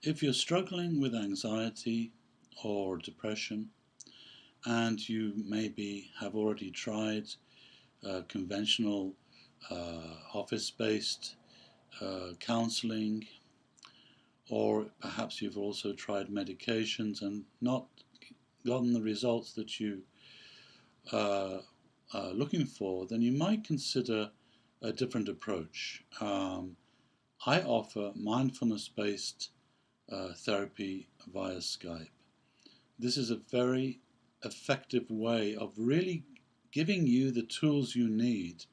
If you're struggling with anxiety or depression, and you maybe have already tried conventional office-based counseling, or perhaps you've also tried medications and not gotten the results that you are looking for, then you might consider a different approach. I offer mindfulness-based therapy via Skype. This is a very effective way of really giving you the tools you need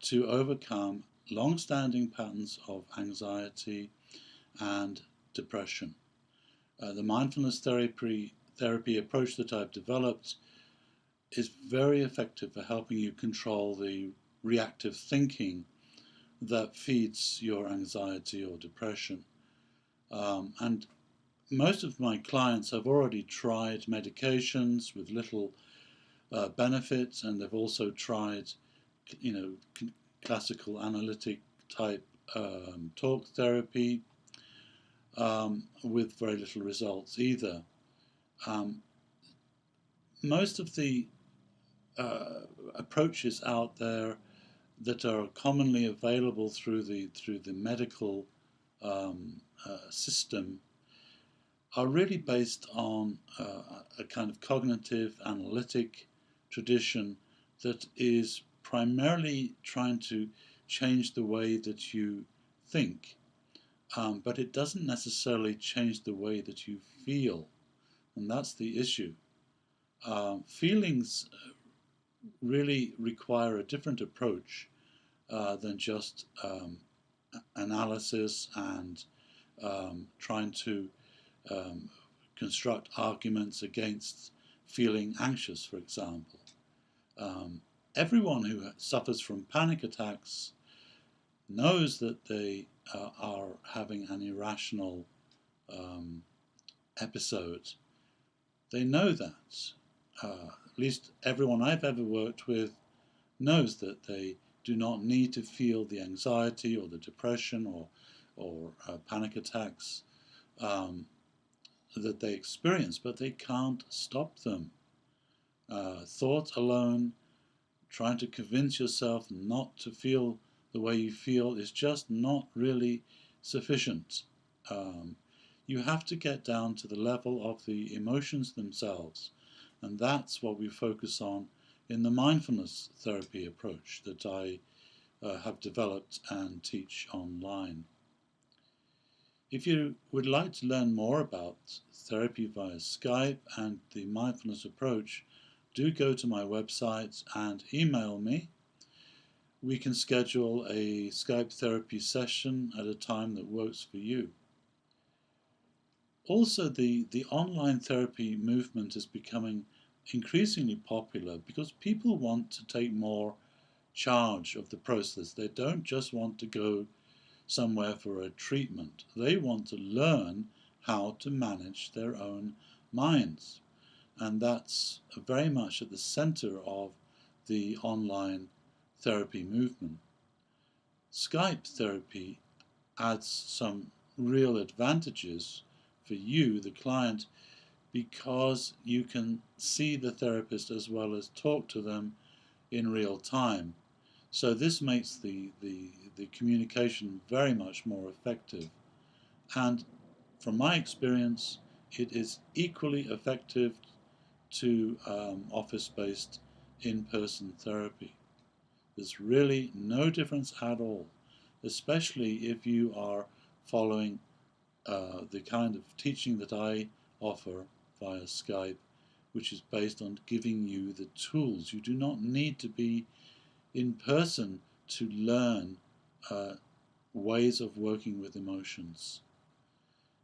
to overcome long-standing patterns of anxiety and depression. The mindfulness therapy approach that I've developed is very effective for helping you control the reactive thinking that feeds your anxiety or depression. And most of my clients have already tried medications with little benefits, and they've also tried, classical analytic type talk therapy with very little results either. Most of the approaches out there that are commonly available through the medical system are really based on a kind of cognitive analytic tradition that is primarily trying to change the way that you think, but it doesn't necessarily change the way that you feel, and that's the issue. Feelings really require a different approach than just analysis and trying to construct arguments against feeling anxious, for example. Everyone who suffers from panic attacks knows that they are having an irrational episode. They know that. At least everyone I've ever worked with knows that they do not need to feel the anxiety or the depression or panic attacks that they experience, but they can't stop them. Thought alone, trying to convince yourself not to feel the way you feel, is just not really sufficient. You have to get down to the level of the emotions themselves, and that's what we focus on in the mindfulness therapy approach that I have developed and teach online. If you would like to learn more about therapy via Skype and the mindfulness approach, do go to my website and email me. We can schedule a Skype therapy session at a time that works for you. Also, the online therapy movement is becoming increasingly popular because people want to take more charge of the process. They don't just want to go somewhere for a treatment. They want to learn how to manage their own minds. And that's very much at the center of the online therapy movement. Skype therapy adds some real advantages for you, the client, because you can see the therapist as well as talk to them in real time. So this makes the communication very much more effective. And from my experience, it is equally effective to office-based in-person therapy. There's really no difference at all, especially if you are following the kind of teaching that I offer via Skype, which is based on giving you the tools. You do not need to be in person to learn ways of working with emotions.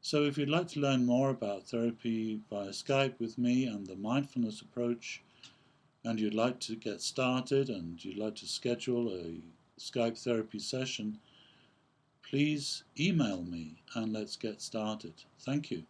So if you'd like to learn more about therapy via Skype with me and the mindfulness approach, and you'd like to get started and you'd like to schedule a Skype therapy session, please email me and let's get started. Thank you.